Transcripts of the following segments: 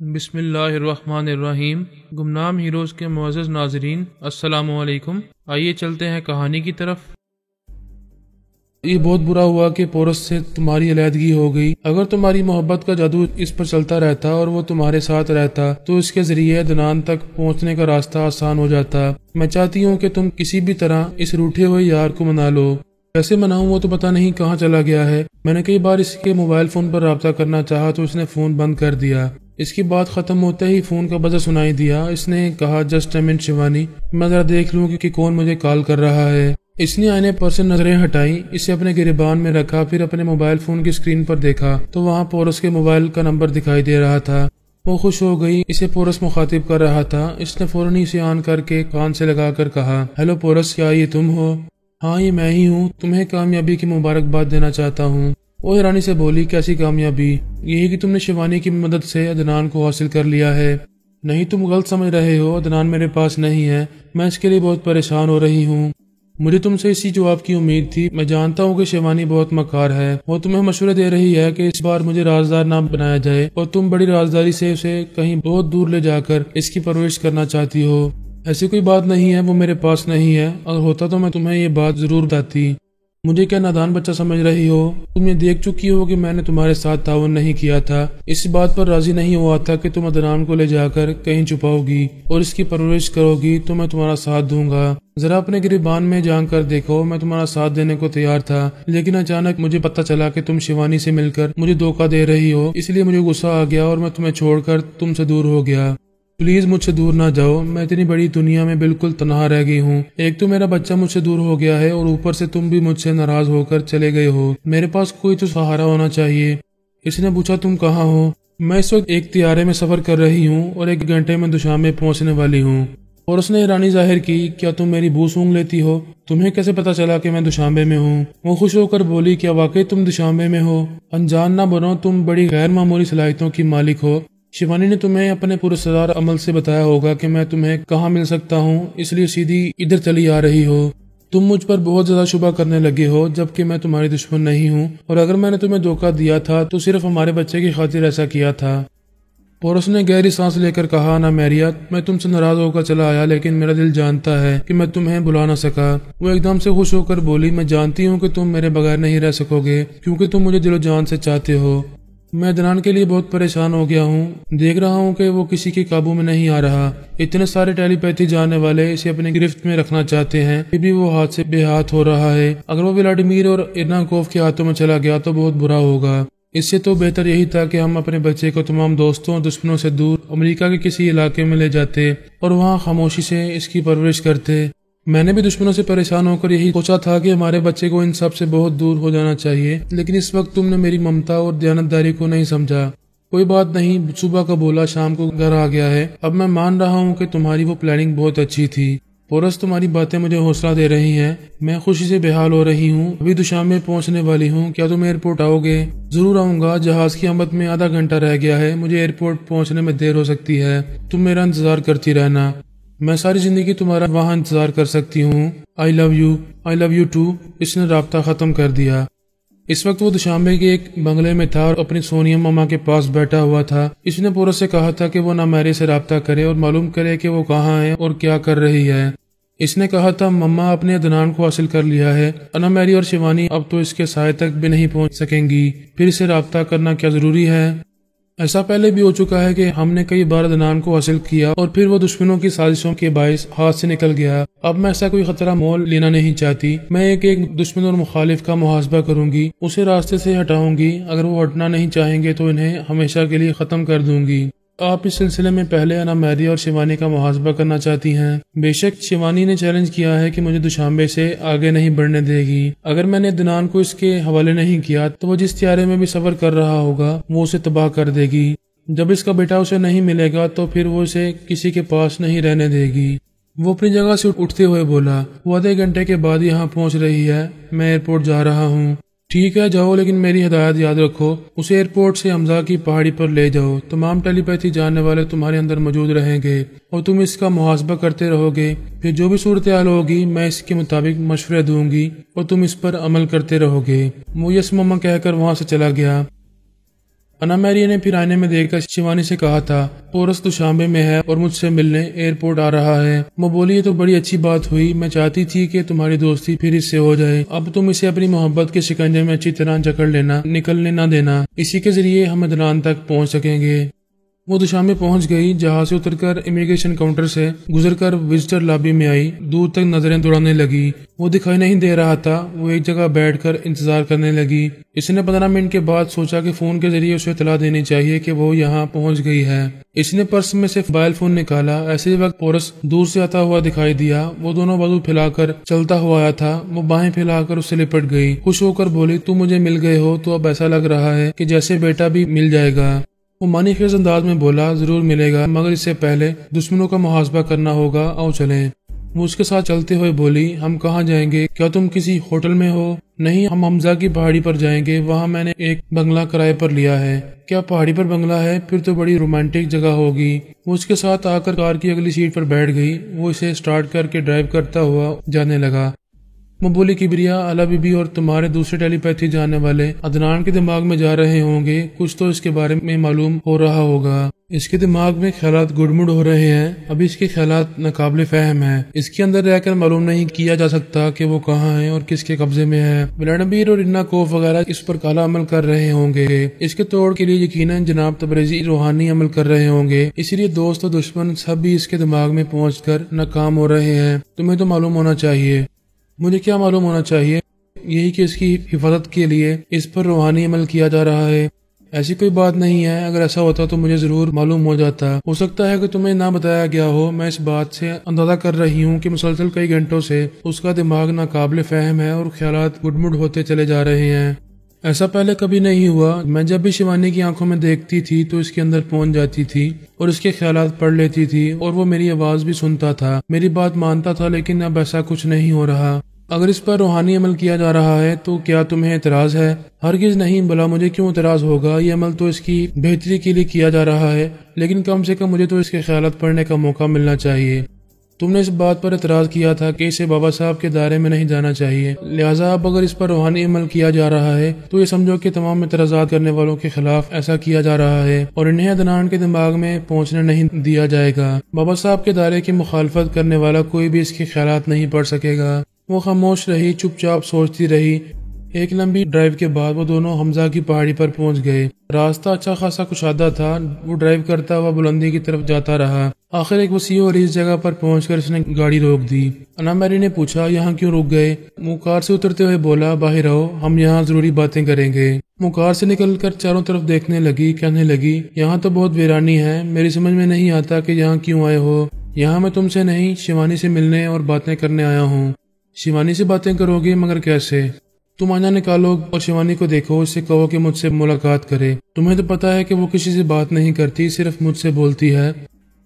بسم اللہ الرحمن الرحیم۔ گمنام ہیروز کے معزز ناظرین، السلام علیکم۔ آئیے چلتے ہیں کہانی کی طرف۔ یہ بہت برا ہوا کہ پورس سے تمہاری علیحدگی ہو گئی۔ اگر تمہاری محبت کا جادو اس پر چلتا رہتا اور وہ تمہارے ساتھ رہتا تو اس کے ذریعے عدنان تک پہنچنے کا راستہ آسان ہو جاتا۔ میں چاہتی ہوں کہ تم کسی بھی طرح اس روٹھے ہوئے یار کو منا لو۔ کیسے مناؤں؟ وہ تو پتہ نہیں کہاں چلا گیا ہے۔ میں نے کئی بار اس کے موبائل فون پر رابطہ کرنا چاہا تو اس نے فون بند کر دیا۔ اس کی بات ختم ہوتے ہی فون کا بزر سنائی دیا۔ اس نے کہا، جسٹ اے منٹ شیوانی، میں ذرا دیکھ لوں کہ کون مجھے کال کر رہا ہے۔ اس نے آئینے پر سے نظریں ہٹائیں، اسے اپنے گریبان میں رکھا، پھر اپنے موبائل فون کی اسکرین پر دیکھا تو وہاں پورس کے موبائل کا نمبر دکھائی دے رہا تھا۔ وہ خوش ہو گئی، اسے پورس مخاطب کر رہا تھا۔ اس نے فوراً اسے آن کر کے کان سے لگا کر کہا، ہیلو پورس، کیا یہ تم ہو؟ ہاں یہ میں ہی ہوں، تمہیں کامیابی کی مبارکباد دینا چاہتا ہوں۔ وہ حیرانی سے بولی، کیسی کامیابی؟ یہی کہ تم نے شیوانی کی مدد سے عدنان کو حاصل کر لیا ہے۔ نہیں، تم غلط سمجھ رہے ہو، عدنان میرے پاس نہیں ہے، میں اس کے لیے بہت پریشان ہو رہی ہوں۔ مجھے تم سے اسی جواب کی امید تھی۔ میں جانتا ہوں کہ شیوانی بہت مکار ہے، وہ تمہیں مشورے دے رہی ہے کہ اس بار مجھے رازدار نہ بنایا جائے اور تم بڑی رازداری سے اسے کہیں بہت دور لے جا کر اس کی پرورش کرنا چاہتی ہو۔ ایسی کوئی بات نہیں ہے، وہ میرے پاس نہیں ہے، اگر ہوتا تو میں تمہیں یہ بات ضرور بتاتی۔ مجھے کیا نادان بچہ سمجھ رہی ہو؟ تم یہ دیکھ چکی ہو کہ میں نے تمہارے ساتھ تعاون نہیں کیا تھا، اس بات پر راضی نہیں ہوا تھا کہ تم عدنان کو لے جا کر کہیں چھپاؤ گی اور اس کی پرورش کرو گی، تو میں تمہارا ساتھ دوں گا۔ ذرا اپنے گریبان میں جان کر دیکھو، میں تمہارا ساتھ دینے کو تیار تھا، لیکن اچانک مجھے پتہ چلا کہ تم شیوانی سے مل کر مجھے دھوکہ دے رہی ہو، اس لیے مجھے غصہ آ گیا اور میں تمہیں چھوڑ کر تم سے دور ہو گیا۔ پلیز مجھ سے دور نہ جاؤ، میں اتنی بڑی دنیا میں بالکل تنہا رہ گئی ہوں۔ ایک تو میرا بچہ مجھ سے دور ہو گیا ہے اور اوپر سے تم بھی مجھ سے ناراض ہو کر چلے گئے ہو۔ میرے پاس کوئی تو سہارا ہونا چاہیے۔ اس نے پوچھا، تم کہاں ہو؟ میں اس وقت ایک طیارے میں سفر کر رہی ہوں اور 1 گھنٹے میں دوشنبے پہنچنے والی ہوں۔ اور اس نے حیرانی ظاہر کی، کیا تم میری بو سونگھ لیتی ہو؟ تمہیں کیسے پتا چلا کہ میں دوشنبے میں ہوں؟ وہ خوش ہو کر بولی، کیا واقعی تم دوشنبے میں ہو؟ انجان نہ بنو، تم بڑی غیر معمولی صلاحیتوں کی مالک ہو۔ شیوانی نے تمہیں اپنے پراسرار عمل سے بتایا ہوگا کہ میں تمہیں کہاں مل سکتا ہوں، اس لیے سیدھی ادھر چلی آ رہی ہو۔ تم مجھ پر بہت زیادہ شبہ کرنے لگے ہو، جبکہ میں تمہاری دشمن نہیں ہوں، اور اگر میں نے تمہیں دھوکہ دیا تھا تو صرف ہمارے بچے کی خاطر ایسا کیا تھا۔ پورس نے گہری سانس لے کر کہا، نا میریت، میں تم سے ناراض ہو کر چلا آیا، لیکن میرا دل جانتا ہے کہ میں تمہیں بلا نہ سکا۔ وہ ایک دم سے خوش ہو کر بولی، میں جانتی ہوں کہ تم میرے بغیر نہیں رہ سکو گے، کیونکہ تم مجھے دل و جان سے چاہتے ہو۔ میں عدنان کے لیے بہت پریشان ہو گیا ہوں، دیکھ رہا ہوں کہ وہ کسی کے قابو میں نہیں آ رہا۔ اتنے سارے ٹیلی پیتھی جاننے والے اسے اپنے گرفت میں رکھنا چاہتے ہیں، پھر بھی وہ ہاتھ سے بے ہاتھ ہو رہا ہے۔ اگر وہ ولادیمیر اور ارناکوف کے ہاتھوں میں چلا گیا تو بہت برا ہوگا۔ اس سے تو بہتر یہی تھا کہ ہم اپنے بچے کو تمام دوستوں اور دشمنوں سے دور امریکہ کے کسی علاقے میں لے جاتے اور وہاں خاموشی سے اس کی پرورش کرتے۔ میں نے بھی دشمنوں سے پریشان ہو کر یہی سوچا تھا کہ ہمارے بچے کو ان سب سے بہت دور ہو جانا چاہیے، لیکن اس وقت تم نے میری ممتا اور دیانتداری کو نہیں سمجھا۔ کوئی بات نہیں، صبح کا بولا شام کو گھر آ گیا ہے۔ اب میں مان رہا ہوں کہ تمہاری وہ پلاننگ بہت اچھی تھی۔ پورس، تمہاری باتیں مجھے حوصلہ دے رہی ہیں، میں خوشی سے بحال ہو رہی ہوں۔ ابھی دوشنبے پہنچنے والی ہوں، کیا تم ایئرپورٹ آؤ گے؟ ضرور آؤں گا، جہاز کی آمد میں آدھا گھنٹہ رہ گیا ہے، مجھے ایئرپورٹ پہنچنے میں دیر ہو سکتی ہے، تم میرا انتظار کرتی رہنا، میں ساری زندگی تمہارا وہاں انتظار کر سکتی ہوں۔ I love you, I love you too. اس نے رابطہ ختم کر دیا۔ اس وقت وہ دوشنبے کے ایک بنگلے میں تھا اور اپنی سونیا ماما کے پاس بیٹھا ہوا تھا۔ اس نے پورس سے کہا تھا کہ وہ نا میری سے رابطہ کرے اور معلوم کرے کہ وہ کہاں ہے اور کیا کر رہی ہے۔ اس نے کہا تھا، مما اپنے عدنان کو حاصل کر لیا ہے، انا میری اور شیوانی اب تو اس کے سائے تک بھی نہیں پہنچ سکیں گی، پھر اسے رابطہ کرنا کیا ضروری ہے؟ ایسا پہلے بھی ہو چکا ہے کہ ہم نے کئی بار عدنان کو حاصل کیا اور پھر وہ دشمنوں کی سازشوں کے باعث ہاتھ سے نکل گیا۔ اب میں ایسا کوئی خطرہ مول لینا نہیں چاہتی، میں ایک دشمن اور مخالف کا محاسبہ کروں گی، اسے راستے سے ہٹاؤں گی، اگر وہ ہٹنا نہیں چاہیں گے تو انہیں ہمیشہ کے لیے ختم کر دوں گی۔ آپ اس سلسلے میں پہلے انا میری اور شیوانی کا محاسبہ کرنا چاہتی ہیں؟ بے شک، شیوانی نے چیلنج کیا ہے کہ مجھے دوشنبے سے آگے نہیں بڑھنے دے گی۔ اگر میں نے عدنان کو اس کے حوالے نہیں کیا تو وہ جس طیارے میں بھی سفر کر رہا ہوگا وہ اسے تباہ کر دے گی۔ جب اس کا بیٹا اسے نہیں ملے گا تو پھر وہ اسے کسی کے پاس نہیں رہنے دے گی۔ وہ اپنی جگہ سے اٹھتے ہوئے بولا، وہ آدھے گھنٹے کے بعد یہاں پہنچ رہی ہے، میں ایئرپورٹ جا رہا ہوں۔ ٹھیک ہے، جاؤ، لیکن میری ہدایت یاد رکھو، اسے ایئرپورٹ سے حمزہ کی پہاڑی پر لے جاؤ، تمام ٹیلی پیتھی جاننے والے تمہارے اندر موجود رہیں گے اور تم اس کا محاسبہ کرتے رہو گے، پھر جو بھی صورتحال ہوگی میں اس کے مطابق مشورے دوں گی اور تم اس پر عمل کرتے رہو گے۔ وہ یس مما کہہ کر وہاں سے چلا گیا۔ انا میری نے پھر آئینے میں دیکھ کر شیوانی سے کہا تھا پورس دوشانبے میں ہے اور مجھ سے ملنے ایئرپورٹ آ رہا ہے۔ وہ بولی یہ تو بڑی اچھی بات ہوئی، میں چاہتی تھی کہ تمہاری دوستی پھر اس سے ہو جائے، اب تم اسے اپنی محبت کے شکنجے میں اچھی طرح جکڑ لینا، نکلنے نہ دینا، اسی کے ذریعے ہم عدنان تک پہنچ سکیں گے۔ وہ دوشانبے پہنچ گئی، جہاز سے اتر کر امیگریشن کاؤنٹر سے گزر کر وزٹر لابی میں آئی، دور تک نظریں دوڑانے لگی، وہ دکھائی نہیں دے رہا تھا، وہ ایک جگہ بیٹھ کر انتظار کرنے لگی۔ اس نے 15 منٹ کے بعد سوچا کہ فون کے ذریعے اسے اطلاع دینی چاہیے کہ وہ یہاں پہنچ گئی ہے۔ اس نے پرس میں سے موبائل فون نکالا، ایسے وقت پورس دور سے آتا ہوا دکھائی دیا، وہ دونوں بازو پھیلا کر چلتا ہوا آیا تھا، وہ باہیں پھیلا کر اس سے لپٹ گئی، خوش ہو کر بولی تم مجھے مل گئے ہو تو اب ایسا لگ رہا ہے کہ جیسے بیٹا بھی مل جائے گا۔ وہ معنی خیز انداز میں بولا ضرور ملے گا، مگر اس سے پہلے دشمنوں کا محاسبہ کرنا ہوگا، آؤ چلیں۔ وہ اس کے ساتھ چلتے ہوئے بولی ہم کہاں جائیں گے؟ کیا تم کسی ہوٹل میں ہو؟ نہیں، ہم حمزہ کی پہاڑی پر جائیں گے، وہاں میں نے ایک بنگلہ کرائے پر لیا ہے۔ کیا پہاڑی پر بنگلہ ہے؟ پھر تو بڑی رومانٹک جگہ ہوگی۔ وہ اس کے ساتھ آ کر کار کی اگلی سیٹ پر بیٹھ گئی، وہ اسے سٹارٹ کر کے ڈرائیو کرتا ہوا جانے لگا۔ وہ بولی کبریا، الا بی بی اور تمہارے دوسرے ٹیلی پیتھی جاننے والے عدنان کے دماغ میں جا رہے ہوں گے، کچھ تو اس کے بارے میں معلوم ہو رہا ہوگا۔ اس کے دماغ میں خیالات گڑمڑ ہو رہے ہیں، ابھی اس کے خیالات ناقابل فہم ہیں، اس کے اندر رہ کر معلوم نہیں کیا جا سکتا کہ وہ کہاں ہے اور کس کے قبضے میں ہے۔ ولادیمیر اور انا کوف وغیرہ اس پر کالا عمل کر رہے ہوں گے، اس کے توڑ کے لیے یقیناً جناب تبریزی روحانی عمل کر رہے ہوں گے، اسی لیے دوست اور دشمن سب بھی اس کے دماغ میں پہنچ کر ناکام ہو رہے ہیں۔ تمہیں تو معلوم ہونا چاہیے۔ مجھے کیا معلوم ہونا چاہیے؟ یہی کہ اس کی حفاظت کے لیے اس پر روحانی عمل کیا جا رہا ہے۔ ایسی کوئی بات نہیں ہے، اگر ایسا ہوتا تو مجھے ضرور معلوم ہو جاتا۔ ہو سکتا ہے کہ تمہیں نہ بتایا گیا ہو، میں اس بات سے اندازہ کر رہی ہوں کہ مسلسل کئی گھنٹوں سے اس کا دماغ ناقابل فہم ہے اور خیالات گڈمڈ ہوتے چلے جا رہے ہیں۔ ایسا پہلے کبھی نہیں ہوا، میں جب بھی شیوانی کی آنکھوں میں دیکھتی تھی تو اس کے اندر پہنچ جاتی تھی اور اس کے خیالات پڑھ لیتی تھی، اور وہ میری آواز بھی سنتا تھا، میری بات مانتا تھا، لیکن اب ایسا کچھ نہیں ہو رہا۔ اگر اس پر روحانی عمل کیا جا رہا ہے تو کیا تمہیں اعتراض ہے؟ ہرگز نہیں، بلا مجھے کیوں اعتراض ہوگا؟ یہ عمل تو اس کی بہتری کے لیے کیا جا رہا ہے، لیکن کم سے کم مجھے تو اس کے خیالات پڑھنے کا موقع ملنا چاہیے۔ تم نے اس بات پر اعتراض کیا تھا کہ اسے بابا صاحب کے دائرے میں نہیں جانا چاہیے، لہٰذا اب اگر اس پر روحانی عمل کیا جا رہا ہے تو یہ سمجھو کہ تمام اعتراضات کرنے والوں کے خلاف ایسا کیا جا رہا ہے اور انہیں عدنان کے دماغ میں پہنچنے نہیں دیا جائے گا۔ بابا صاحب کے دائرے کی مخالفت کرنے والا کوئی بھی اس کے خیالات نہیں پڑھ سکے گا۔ وہ خاموش رہی، چپ چاپ سوچتی رہی۔ ایک لمبی ڈرائیو کے بعد وہ دونوں حمزہ کی پہاڑی پر پہنچ گئے۔ راستہ اچھا خاصا کشادہ تھا، وہ ڈرائیو کرتا ہوا بلندی کی طرف جاتا رہا۔ آخر ایک وسیع اور اس جگہ پر پہنچ کر اس نے گاڑی روک دی۔ انا میری نے پوچھا یہاں کیوں رک گئے؟ وہ کار سے اترتے ہوئے بولا باہر آؤ، ہم یہاں ضروری باتیں کریں گے۔ وہ کار سے نکل کر چاروں طرف دیکھنے لگی، کہنے لگی یہاں تو بہت ویرانی ہے، میری سمجھ میں نہیں آتا کہ یہاں کیوں آئے ہو۔ یہاں میں تم سے نہیں، شیوانی سے ملنے اور باتیں کرنے آیا ہوں۔ شیوانی سے باتیں کرو گے؟ مگر کیسے؟ تم آئینہ نکالو اور شیوانی کو دیکھو، اس سے کہو کہ مجھ سے ملاقات کرے۔ تمہیں تو پتا ہے کہ وہ کسی سے بات نہیں کرتی، صرف مجھ سے بولتی ہے۔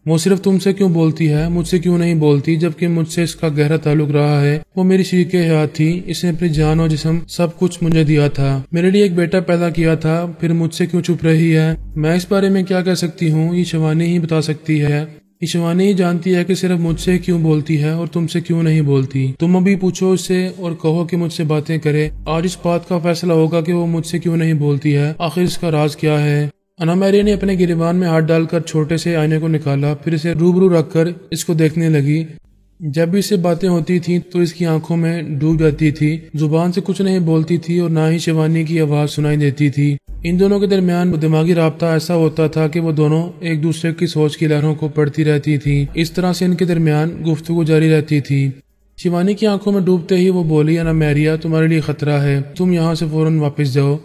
وہ صرف تم سے کیوں بولتی ہے، مجھ سے کیوں نہیں بولتی، جبکہ مجھ سے اس کا گہرا تعلق رہا ہے۔ وہ میری شریک حیات تھی، اس نے اپنی جان اور جسم سب کچھ مجھے دیا تھا، میرے لیے ایک بیٹا پیدا کیا تھا، پھر مجھ سے کیوں چھپ رہی ہے؟ میں اس بارے میں کیا کہہ سکتی ہوں، یہ شیوانی ہی بتا سکتی ہے۔ یہ شیوانی ہی جانتی ہے کہ صرف مجھ سے کیوں بولتی ہے اور تم سے کیوں نہیں بولتی۔ تم ابھی پوچھو اس سے اور کہو کہ مجھ سے باتیں کرے۔ آج اس بات کا فیصلہ ہوگا کہ وہ مجھ سے کیوں نہیں بولتی ہے، آخر اس کا راز کیا ہے۔ انا میری نے اپنے گریبان میں ہاتھ ڈال کر چھوٹے سے آئینے کو نکالا، پھر اسے روبرو رکھ کر اس کو دیکھنے لگی۔ جب بھی اس سے باتیں ہوتی تھیں تو اس کی آنکھوں میں ڈوب جاتی تھی، زبان سے کچھ نہیں بولتی تھی اور نہ ہی شیوانی کی آواز سنائی دیتی تھی۔ ان دونوں کے درمیان دماغی رابطہ ایسا ہوتا تھا کہ وہ دونوں ایک دوسرے کی سوچ کی لہروں کو پڑھتی رہتی تھی، اس طرح سے ان کے درمیان گفتگو جاری رہتی تھی۔ شیوانی کی آنکھوں میں ڈوبتے ہی وہ بولی انا میریا، تمہارے لیے خطرہ ہے، تم یہاں سے فوراً واپس جاؤ۔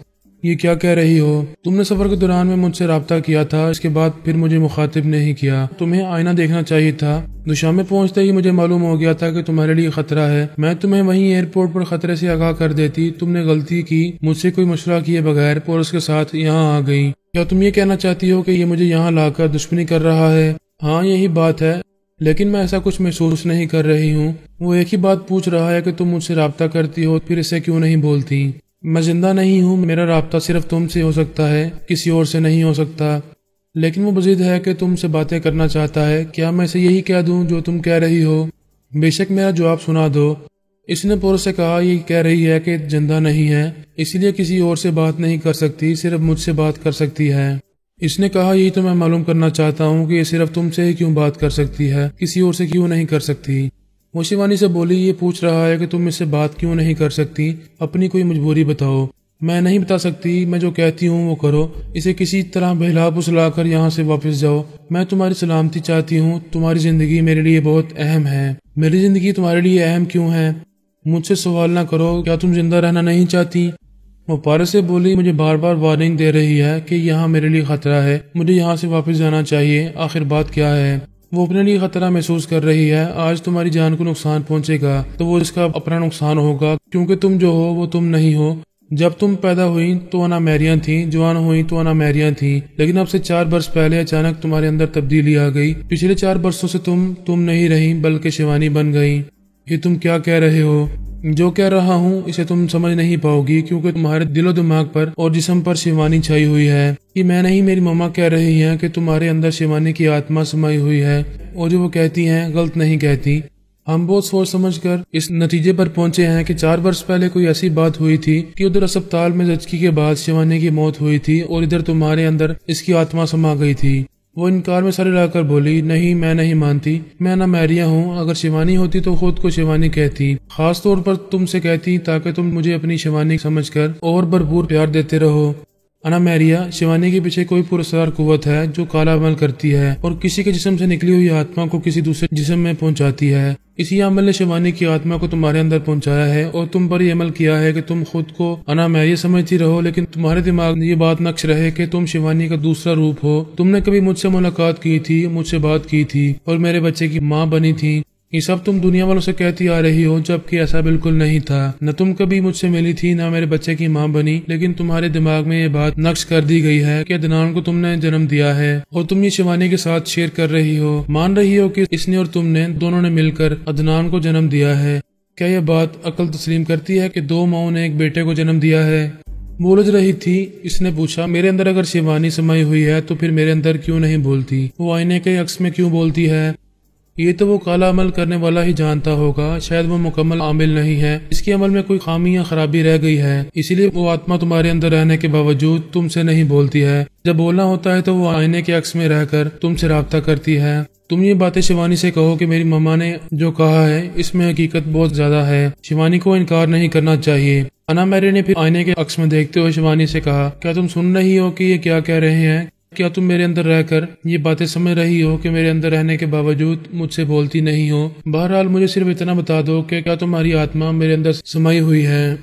یہ کیا کہہ رہی ہو؟ تم نے سفر کے دوران میں مجھ سے رابطہ کیا تھا، اس کے بعد پھر مجھے مخاطب نہیں کیا، تمہیں آئینہ دیکھنا چاہیے تھا۔ دوشانبے پہنچتے ہی مجھے معلوم ہو گیا تھا کہ تمہارے لیے خطرہ ہے، میں تمہیں وہیں ایئرپورٹ پر خطرے سے آگاہ کر دیتی۔ تم نے غلطی کی، مجھ سے کوئی مشورہ کیے بغیر پورس کے ساتھ یہاں آ گئی۔ کیا تم یہ کہنا چاہتی ہو کہ یہ مجھے یہاں لا کر دشمنی کر رہا ہے؟ ہاں یہی بات ہے، لیکن میں ایسا کچھ محسوس نہیں کر رہی ہوں۔ وہ ایک ہی بات پوچھ رہا ہے کہ تم مجھ سے رابطہ کرتی ہو، پھر اسے کیوں نہیں بولتی؟ میں زندہ نہیں ہوں، میرا رابطہ صرف تم سے ہو سکتا ہے، کسی اور سے نہیں ہو سکتا۔ لیکن وہ مزید ہے کہ تم سے باتیں کرنا چاہتا ہے، کیا میں اسے یہی کہہ دوں جو تم کہہ رہی ہو؟ بے شک میرا جواب سنا دو۔ اس نے پورس سے کہا یہ کہہ رہی ہے کہ زندہ نہیں ہے، اسی لیے کسی اور سے بات نہیں کر سکتی، صرف مجھ سے بات کر سکتی ہے۔ اس نے کہا یہی تو میں معلوم کرنا چاہتا ہوں کہ یہ صرف تم سے ہی کیوں بات کر سکتی ہے، کسی اور سے کیوں نہیں کر سکتی۔ وہ شیوانی سے بولی یہ پوچھ رہا ہے کہ تم اس سے بات کیوں نہیں کر سکتی، اپنی کوئی مجبوری بتاؤ۔ میں نہیں بتا سکتی، میں جو کہتی ہوں وہ کرو، اسے کسی طرح بہلا پھسلا کر یہاں سے واپس جاؤ۔ میں تمہاری سلامتی چاہتی ہوں، تمہاری زندگی میرے لیے بہت اہم ہے۔ میری زندگی تمہارے لیے اہم کیوں ہے؟ مجھ سے سوال نہ کرو، کیا تم زندہ رہنا نہیں چاہتی؟ وہ پارس سے بولی مجھے بار بار وارننگ دے رہی ہے کہ یہاں میرے لیے خطرہ ہے، مجھے یہاں سے واپس جانا چاہیے، آخر بات کیا ہے؟ وہ اپنے لیے خطرہ محسوس کر رہی ہے، آج تمہاری جان کو نقصان پہنچے گا تو وہ اس کا اپنا نقصان ہوگا، کیونکہ تم جو ہو وہ تم نہیں ہو۔ جب تم پیدا ہوئی تو انا میریاں تھیں، جوان ہوئی تو انا میریاں تھیں، لیکن اب سے 4 برس پہلے اچانک تمہارے اندر تبدیلی آ گئی۔ پچھلے 4 برسوں سے تم نہیں رہی بلکہ شیوانی بن گئی۔ یہ تم کیا کہہ رہے ہو؟ جو کہہ رہا ہوں اسے تم سمجھ نہیں پاؤ گی، کیونکہ تمہارے دل و دماغ پر اور جسم پر شیوانی چھائی ہوئی ہے۔ یہ میں نہیں، میری مما کہہ رہی ہیں کہ تمہارے اندر شیوانی کی آتما سمائی ہوئی ہے، اور جو وہ کہتی ہیں غلط نہیں کہتی۔ ہم بہت سوچ سمجھ کر اس نتیجے پر پہنچے ہیں کہ 4 برس پہلے کوئی ایسی بات ہوئی تھی کہ ادھر اسپتال میں زچگی کے بعد شیوانی کی موت ہوئی تھی، اور ادھر تمہارے اندر اس کی آتما سما گئی تھی۔ وہ انکار میں سر ہلا کر بولی نہیں، میں نہیں مانتی، میں انا میریا ہوں۔ اگر شیوانی ہوتی تو خود کو شیوانی کہتی، خاص طور پر تم سے کہتی، تاکہ تم مجھے اپنی شیوانی سمجھ کر اور بھرپور پیار دیتے رہو۔ انا میریا، شیوانی کے پیچھے کوئی پراسرار قوت ہے جو کالا عمل کرتی ہے اور کسی کے جسم سے نکلی ہوئی آتما کو کسی دوسرے جسم میں پہنچاتی ہے۔ اسی عمل نے شیوانی کی آتما کو تمہارے اندر پہنچایا ہے، اور تم پر یہ عمل کیا ہے کہ تم خود کو انا میریا سمجھتی رہو، لیکن تمہارے دماغ میں یہ بات نقش رہے کہ تم شیوانی کا دوسرا روپ ہو۔ تم نے کبھی مجھ سے ملاقات کی تھی، مجھ سے بات کی تھی، اور میرے بچے کی ماں بنی تھی۔ یہ سب تم دنیا والوں سے کہتی آ رہی ہو، جبکہ ایسا بالکل نہیں تھا۔ نہ تم کبھی مجھ سے ملی تھی، نہ میرے بچے کی ماں بنی، لیکن تمہارے دماغ میں یہ بات نقش کر دی گئی ہے کہ عدنان کو تم نے جنم دیا ہے، اور تم یہ شیوانی کے ساتھ شیئر کر رہی ہو، مان رہی ہو کہ اس نے اور تم نے دونوں نے مل کر عدنان کو جنم دیا ہے۔ کیا یہ بات عقل تسلیم کرتی ہے کہ 2 ماؤں نے ایک بیٹے کو جنم دیا ہے؟ وہ الجھ رہی تھی۔ اس نے پوچھا میرے اندر اگر شیوانی سمائی ہوئی ہے تو پھر میرے اندر کیوں نہیں بولتی؟ وہ آئینے کے عکس میں کیوں بولتی ہے؟ یہ تو وہ کالا عمل کرنے والا ہی جانتا ہوگا، شاید وہ مکمل عامل نہیں ہے، اس کے عمل میں کوئی خامی یا خرابی رہ گئی ہے، اسی لیے وہ آتما تمہارے اندر رہنے کے باوجود تم سے نہیں بولتی ہے۔ جب بولنا ہوتا ہے تو وہ آئینے کے عکس میں رہ کر تم سے رابطہ کرتی ہے۔ تم یہ باتیں شیوانی سے کہو کہ میری مما نے جو کہا ہے اس میں حقیقت بہت زیادہ ہے، شیوانی کو انکار نہیں کرنا چاہیے۔ انا میرے نے پھر آئینے کے عکس میں دیکھتے ہوئے شیوانی سے کہا کیا تم سن رہی ہو کہ یہ کیا کہہ رہے ہیں؟ کیا تم میرے اندر رہ کر یہ باتیں سمجھ رہی ہو کہ میرے اندر رہنے کے باوجود مجھ سے بولتی نہیں ہو؟ بہرحال مجھے صرف اتنا بتا دو کہ کیا تمہاری آتما میرے اندر سمائی ہوئی ہے؟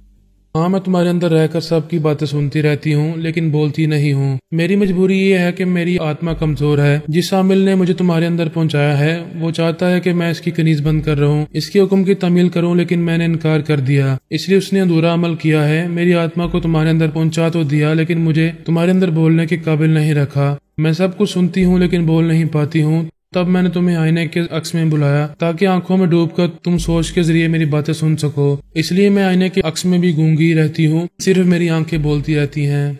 ہاں، میں تمہارے اندر رہ کر سب کی باتیں سنتی رہتی ہوں، لیکن بولتی نہیں ہوں۔ میری مجبوری یہ ہے کہ میری آتما کمزور ہے۔ جس عامل نے مجھے تمہارے اندر پہنچایا ہے وہ چاہتا ہے کہ میں اس کی کنیز بند کر رہوں، اس کے حکم کی تعمیل کروں، لیکن میں نے انکار کر دیا، اس لیے اس نے ادھورا عمل کیا ہے۔ میری آتما کو تمہارے اندر پہنچا تو دیا، لیکن مجھے تمہارے اندر بولنے کے قابل نہیں رکھا۔ میں سب کچھ سنتی ہوں لیکن بول نہیں پاتی ہوں۔ تب میں نے تمہیں آئینے کے عکس میں بلایا تاکہ آنکھوں میں ڈوب کر تم سوچ کے ذریعے میری باتیں سن سکو، اس لیے میں آئینے کے عکس میں بھی گونگی رہتی ہوں، صرف میری آنکھیں بولتی رہتی ہیں۔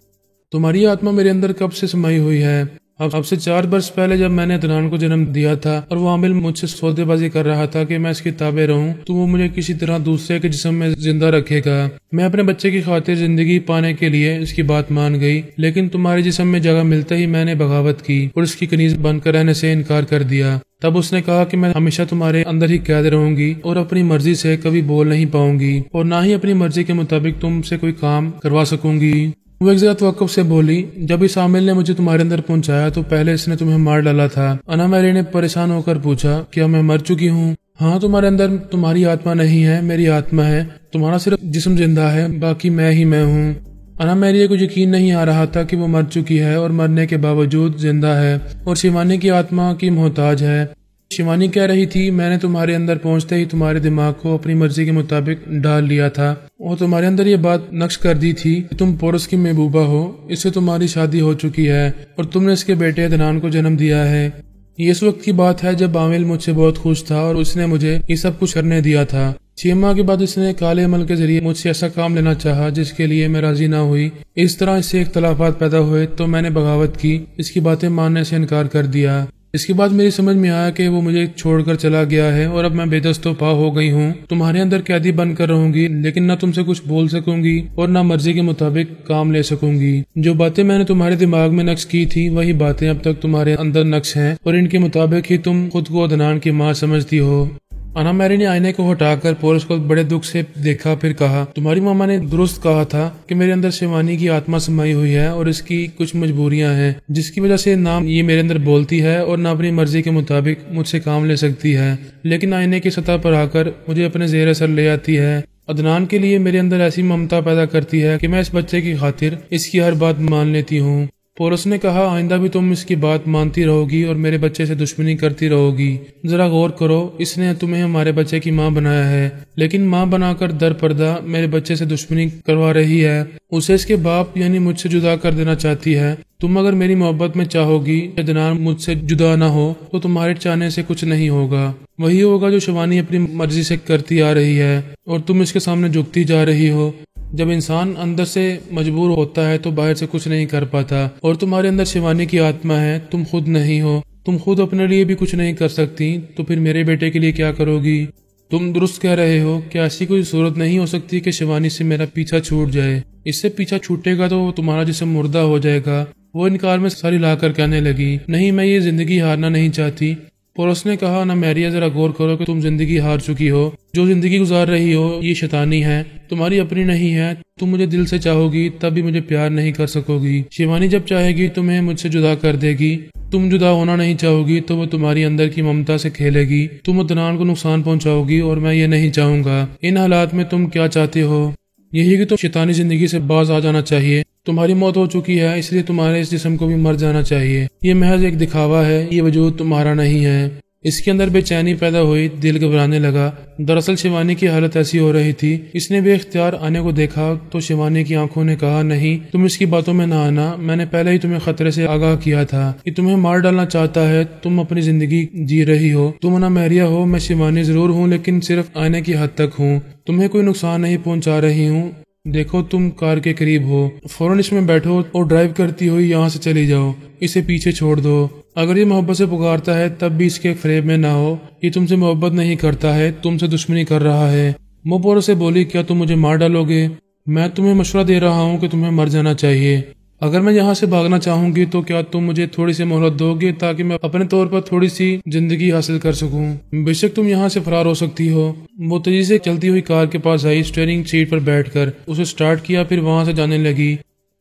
تمہاری آتما میرے اندر کب سے سمائی ہوئی ہے؟ اب سے 4 برس پہلے جب میں نے عدنان کو جنم دیا تھا اور وہ عامل مجھ سے سودے بازی کر رہا تھا کہ میں اس کی تابع رہوں تو وہ مجھے کسی طرح دوسرے کے جسم میں زندہ رکھے گا۔ میں اپنے بچے کی خاطر زندگی پانے کے لیے اس کی بات مان گئی، لیکن تمہارے جسم میں جگہ ملتے ہی میں نے بغاوت کی اور اس کی کنیز بن کر رہنے سے انکار کر دیا۔ تب اس نے کہا کہ میں ہمیشہ تمہارے اندر ہی قید رہوں گی اور اپنی مرضی سے کبھی بول نہیں پاؤں گی، اور نہ ہی اپنی مرضی کے مطابق تم سے کوئی کام کروا سکوں گی۔ وہ ایک ذرا توقف سے بولی، جب اس عامل نے مجھے تمہارے اندر پہنچایا تو پہلے اس نے تمہیں مار ڈالا تھا۔ انا میری نے پریشان ہو کر پوچھا، کیا میں مر چکی ہوں؟ ہاں، تمہارے اندر تمہاری آتما نہیں ہے، میری آتما ہے، تمہارا صرف جسم زندہ ہے، باقی میں ہی میں ہوں۔ انا میری کو یقین نہیں آ رہا تھا کہ وہ مر چکی ہے اور مرنے کے باوجود زندہ ہے اور شیوانی کی آتما کی محتاج ہے۔ شیوانی کہہ رہی تھی، میں نے تمہارے اندر پہنچتے ہی تمہارے دماغ کو اپنی مرضی کے مطابق ڈال لیا تھا اور تمہارے اندر یہ بات نقش کر دی تھی کہ تم پورس کی محبوبہ ہو، اس سے تمہاری شادی ہو چکی ہے اور تم نے اس کے بیٹے عدنان کو جنم دیا ہے۔ یہ اس وقت کی بات ہے جب عامل مجھ سے بہت خوش تھا اور اس نے مجھے یہ سب کچھ کرنے دیا تھا۔ 6 ماہ کے بعد اس نے کالے عمل کے ذریعے مجھ سے ایسا کام لینا چاہا جس کے لیے میں راضی نہ ہوئی۔ اس طرح اس سے اختلافات پیدا ہوئے تو میں نے بغاوت کی، اس کی باتیں ماننے سے انکار کر دیا۔ اس کے بعد میری سمجھ میں آیا کہ وہ مجھے چھوڑ کر چلا گیا ہے اور اب میں بے دست و پا ہو گئی ہوں۔ تمہارے اندر قیدی بن کر رہوں گی، لیکن نہ تم سے کچھ بول سکوں گی اور نہ مرضی کے مطابق کام لے سکوں گی۔ جو باتیں میں نے تمہارے دماغ میں نقش کی تھی وہی باتیں اب تک تمہارے اندر نقش ہیں اور ان کے مطابق ہی تم خود کو عدنان کی ماں سمجھتی ہو۔ انا میری نے آئینے کو ہٹا کر پورس کو بڑے دکھ سے دیکھا، پھر کہا، تمہاری ماما نے درست کہا تھا کہ میرے اندر شیوانی کی آتما سمائی ہوئی ہے اور اس کی کچھ مجبوریاں ہیں جس کی وجہ سے نہ یہ میرے اندر بولتی ہے اور نہ اپنی مرضی کے مطابق مجھ سے کام لے سکتی ہے، لیکن آئینے کی سطح پر آ کر مجھے اپنے زیر اثر لے آتی ہے۔ عدنان کے لیے میرے اندر ایسی ممتا پیدا کرتی ہے کہ میں اس بچے کی خاطر اس کی ہر بات مان لیتی ہوں۔ پورس نے کہا، آئندہ بھی تم اس کی بات مانتی رہو گی اور میرے بچے سے دشمنی کرتی رہو گی۔ ذرا غور کرو، اس نے تمہیں ہمارے بچے کی ماں بنایا ہے، لیکن ماں بنا کر در پردہ میرے بچے سے دشمنی کروا رہی ہے، اسے اس کے باپ یعنی مجھ سے جدا کر دینا چاہتی ہے۔ تم اگر میری محبت میں چاہو گی عدنان مجھ سے جدا نہ ہو تو تمہارے چاہنے سے کچھ نہیں ہوگا، وہی ہوگا جو شیوانی اپنی مرضی سے کرتی آ رہی ہے اور تم اس کے سامنے جھکتی جا رہی ہو۔ جب انسان اندر سے مجبور ہوتا ہے تو باہر سے کچھ نہیں کر پاتا، اور تمہارے اندر شیوانی کی آتما ہے، تم خود نہیں ہو، تم خود اپنے لیے بھی کچھ نہیں کر سکتی تو پھر میرے بیٹے کے لیے کیا کرو گی؟ تم درست کہہ رہے ہو کہ ایسی کوئی صورت نہیں ہو سکتی کہ شیوانی سے میرا پیچھا چھوٹ جائے، اس سے پیچھا چھوٹے گا تو تمہارا جسم مردہ ہو جائے گا۔ وہ انکار میں ساری لا کر کہنے لگی، نہیں، میں یہ زندگی ہارنا نہیں چاہتی۔ پورس نے کہا، نہ میریا، ذرا غور کرو کہ تم زندگی ہار چکی ہو، جو زندگی گزار رہی ہو یہ شیطانی ہے، تمہاری اپنی نہیں ہے۔ تم مجھے دل سے چاہو گی تب بھی مجھے پیار نہیں کر سکو گی، شیوانی جب چاہے گی تمہیں مجھ سے جدا کر دے گی، تم جدا ہونا نہیں چاہو گی تو وہ تمہاری اندر کی ممتا سے کھیلے گی، تم عدنان کو نقصان پہنچاؤ گی اور میں یہ نہیں چاہوں گا۔ ان حالات میں تم کیا چاہتے ہو؟ یہی کہ تم شیطانی زندگی سے باز آ جانا چاہیے، تمہاری موت ہو چکی ہے اس لیے تمہارے اس جسم کو بھی مر جانا چاہیے، یہ محض ایک دکھاوا ہے، یہ وجود تمہارا نہیں ہے۔ اس کے اندر بے چینی پیدا ہوئی، دل گھبرانے لگا۔ دراصل شیوانی کی حالت ایسی ہو رہی تھی، اس نے بے اختیار آنے کو دیکھا تو شیوانی کی آنکھوں نے کہا، نہیں، تم اس کی باتوں میں نہ آنا، میں نے پہلے ہی تمہیں خطرے سے آگاہ کیا تھا کہ تمہیں مار ڈالنا چاہتا ہے، تم اپنی زندگی جی رہی ہو، تم نہ مہریہ ہو، میں شیوانی ضرور ہوں لیکن صرف آنے کی حد تک ہوں، تمہیں کوئی نقصان نہیں پہنچا رہی ہوں، دیکھو تم کار کے قریب ہو، فوراً اس میں بیٹھو اور ڈرائیو کرتی ہوئی یہاں سے چلی جاؤ، اسے پیچھے چھوڑ دو۔ اگر یہ محبت سے پکارتا ہے تب بھی اس کے فریب میں نہ ہو، یہ تم سے محبت نہیں کرتا ہے، تم سے دشمنی کر رہا ہے۔ وہ پورس سے بولی، کیا تم مجھے مار ڈالو گے؟ میں تمہیں مشورہ دے رہا ہوں کہ تمہیں مر جانا چاہیے، اگر میں یہاں سے بھاگنا چاہوں گی تو کیا تم مجھے تھوڑی سی مہلت دو گے تاکہ میں اپنے طور پر تھوڑی سی زندگی حاصل کر سکوں؟ بے شک تم یہاں سے فرار ہو سکتی ہو۔ وہ تیزی سے چلتی ہوئی کار کے پاس آئی، اسٹیئرنگ سیٹ پر بیٹھ کر اسے سٹارٹ کیا، پھر وہاں سے جانے لگی۔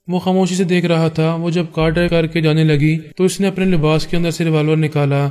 وہ خاموشی سے دیکھ رہا تھا۔ وہ جب کار ڈرائیو کر کے جانے لگی تو اس نے اپنے لباس کے اندر سے ریوالور نکالا۔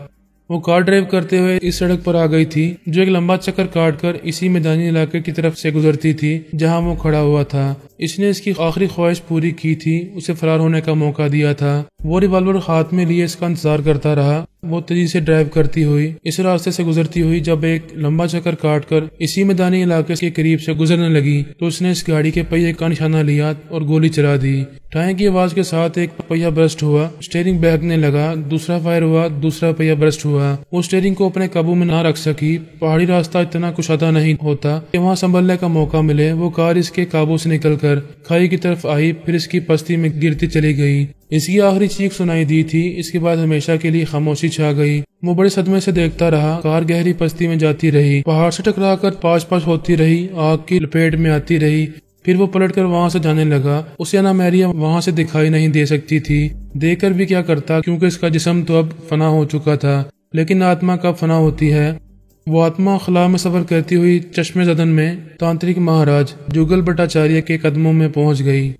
وہ کار ڈرائیو کرتے ہوئے اس سڑک پر آ گئی تھی جو ایک لمبا چکر کاٹ کر اسی میدانی علاقے کی طرف سے گزرتی تھی جہاں وہ کھڑا ہوا تھا۔ اس نے اس کی آخری خواہش پوری کی تھی، اسے فرار ہونے کا موقع دیا تھا۔ وہ ریوالور ہاتھ میں لیے اس کا انتظار کرتا رہا۔ وہ تیزی سے ڈرائیو کرتی ہوئی اس راستے سے گزرتی ہوئی جب ایک لمبا چکر کاٹ کر اسی میدانی علاقے کے قریب سے گزرنے لگی تو اس نے اس گاڑی کے پہیے کا نشانہ لیا اور گولی چلا دی۔ ٹائیں کی آواز کے ساتھ ایک پہیہ برسٹ ہوا، اسٹیئرنگ بہکنے لگا، دوسرا فائر ہوا، دوسرا پہیہ برسٹ ہوا۔ وہ اسٹیئرنگ کو اپنے قابو میں نہ رکھ سکی۔ پہاڑی راستہ اتنا کشادہ نہیں ہوتا کہ وہاں سنبھلنے کا موقع ملے۔ وہ کار اس کے قابو سے نکل کر کھائی کی طرف آئی، پھر اس کی پستی میں گرتی چلی گئی۔ اس کی آخری چیخ سنائی دی تھی۔ اس کے بعد ہمیشہ کے لیے خاموشی چھا گئی۔ وہ بڑے صدمے سے دیکھتا رہا۔ کار گہری پستی میں جاتی رہی، پہاڑ سے ٹکرا کر پاش پاش ہوتی رہی، آگ کی لپیٹ میں آتی رہی، پھر وہ پلٹ کر وہاں سے جانے لگا۔ اسے انا میریا وہاں سے دکھائی نہیں دے سکتی تھی، دیکھ کر بھی کیا کرتا کیونکہ اس کا جسم تو اب فنا ہو چکا تھا۔ لیکن آتما کب فنا ہوتی ہے؟ وہ آتما خلا میں سفر کرتی ہوئی چشمے زدن میں تانترک مہاراج جگل بھٹاچاریہ کے قدموں میں پہنچ گئی۔